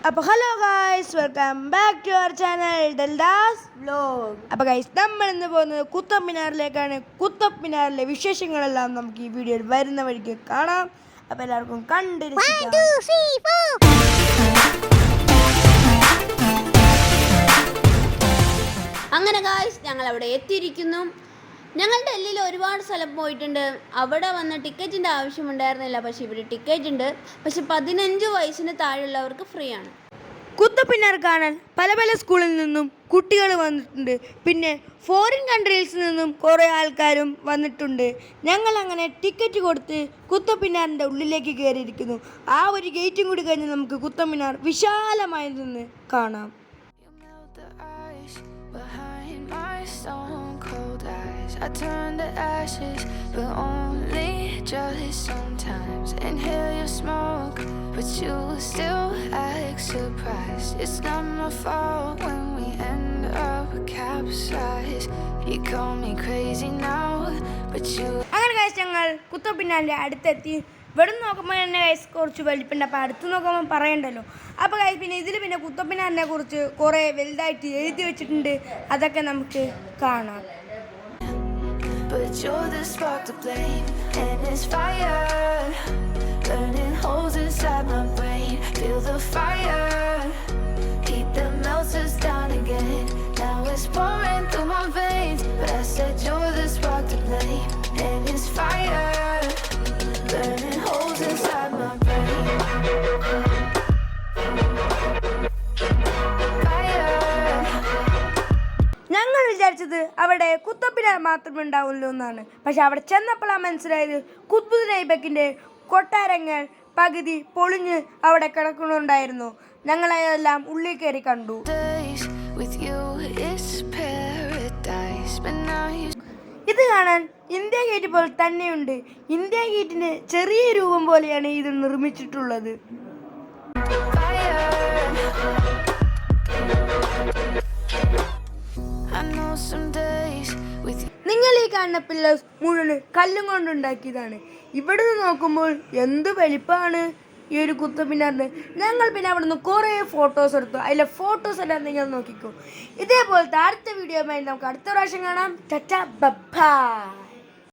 അപ്പോൾ hello guys, welcome back to our channel ഡെൽഡാസ് vlog. അപ്പോൾ ഗൈസ്, നമ്മൾ ഇന്ന് പോകുന്നത് കുത്തബ് മിനാറിലേക്കാണ്. കുത്തബ് മിനാറിലെ വിശേഷങ്ങളെല്ലാം നമുക്ക് ഈ വീഡിയോയിൽ വരുന്ന വഴിക്ക് കാണാം. അപ്പോൾ എല്ലാവർക്കും കണ്ടിരിക്കാം. അങ്ങനെ ഗൈസ്, ഞങ്ങൾ അവിടെ എത്തിയിരിക്കുന്നു. ഞങ്ങൾ ഡൽഹിയിൽ ഒരുപാട് സ്ഥലം പോയിട്ടുണ്ട്. അവിടെ വന്ന് ടിക്കറ്റിൻ്റെ ആവശ്യമുണ്ടായിരുന്നില്ല. പക്ഷേ ഇവിടെ ടിക്കറ്റ് ഉണ്ട്. പക്ഷെ 15 വയസ്സിന് താഴെയുള്ളവർക്ക് ഫ്രീ ആണ്. കുത്തബ് മിനാർ കാണാൻ പല പല സ്കൂളിൽ നിന്നും കുട്ടികൾ വന്നിട്ടുണ്ട്. പിന്നെ ഫോറിൻ കൺട്രീസിൽ നിന്നും കുറേ ആൾക്കാരും വന്നിട്ടുണ്ട്. ഞങ്ങൾ അങ്ങനെ ടിക്കറ്റ് കൊടുത്ത് കുത്തബ് മിനാറിൻ്റെ ഉള്ളിലേക്ക് കയറിയിരിക്കുന്നു. ആ ഒരു ഗേറ്റും കൂടി കഴിഞ്ഞ് നമുക്ക് കുത്തബ് മിനാർ വിശാലമായി നിന്ന് കാണാം. I turn to ashes, but only just sometimes. Inhale your smoke, but you still act surprised. It's not my fault when we end up capsized. You call me crazy now, but you. അങ്ങനെ guys, ഞങ്ങൾ കുത്തബ് മിനാറിൻ്റെ അടുത്തെത്തി. ഇവിടെ നോക്കുമ്പോൾ തന്നെ guys കുറച്ച് വലിപ്പുണ്ട്. അപ്പോൾ അടുത്ത് നോക്കുമ്പോൾ പറയണ്ടല്ലോ. അപ്പോൾ ഗൈസ്, പിന്നെ ഇതിൽ പിന്നെ കുത്തബ് മിനാറിനെ കുറിച്ച് കുറേ വലുതായിട്ട് എഴുതി വെച്ചിട്ടുണ്ട്. അതൊക്കെ നമുക്ക് കാണാം. But you're the spark to blame, and it's fire burning holes inside my brain. Feel the fire, heat that melts us down again. Now it's pouring through my veins, but I said you're the spark to blame, and it's fire burning holes inside my brain. ഞങ്ങൾ വിചാരിച്ചത് അവിടെ കുത്തബ് മിനാർ മാത്രമേ ഉണ്ടാവുള്ളൂ എന്നാണ്. പക്ഷെ അവിടെ ചെന്നപ്പോഴാണ് മനസ്സിലായത് ഖുത്ബുദ്ദീൻ ഐബക്കിൻ്റെ കൊട്ടാരങ്ങൾ പകുതി പൊളിഞ്ഞ് അവിടെ കിടക്കുന്നുണ്ടായിരുന്നു. ഞങ്ങളതെല്ലാം ഉള്ളിൽ കയറി കണ്ടു. ഇത് കാണാൻ ഇന്ത്യ ഗേറ്റ് പോലെ തന്നെയുണ്ട്. ഇന്ത്യ ഗേറ്റിൻ്റെ ചെറിയ രൂപം പോലെയാണ് ഇത് നിർമ്മിച്ചിട്ടുള്ളത്. നിങ്ങൾ ഈ കാണുന്ന പില്ലേഴ്സ് മുഴുവൻ കല്ലും കൊണ്ടുണ്ടാക്കിയതാണ്. ഇവിടുന്ന് നോക്കുമ്പോൾ എന്ത് വലിപ്പമാണ് ഈ ഒരു കുത്തബ് മിനാറിന്. ഞങ്ങൾ പിന്നെ അവിടെ നിന്ന് കുറേ ഫോട്ടോസ് എടുത്തു. അതിലെ ഫോട്ടോസ് എല്ലാം നിങ്ങൾ നോക്കിക്കോ. ഇതേപോലത്തെ അടുത്ത വീഡിയോ നമുക്ക് അടുത്ത പ്രാവശ്യം കാണാം. Tata bye.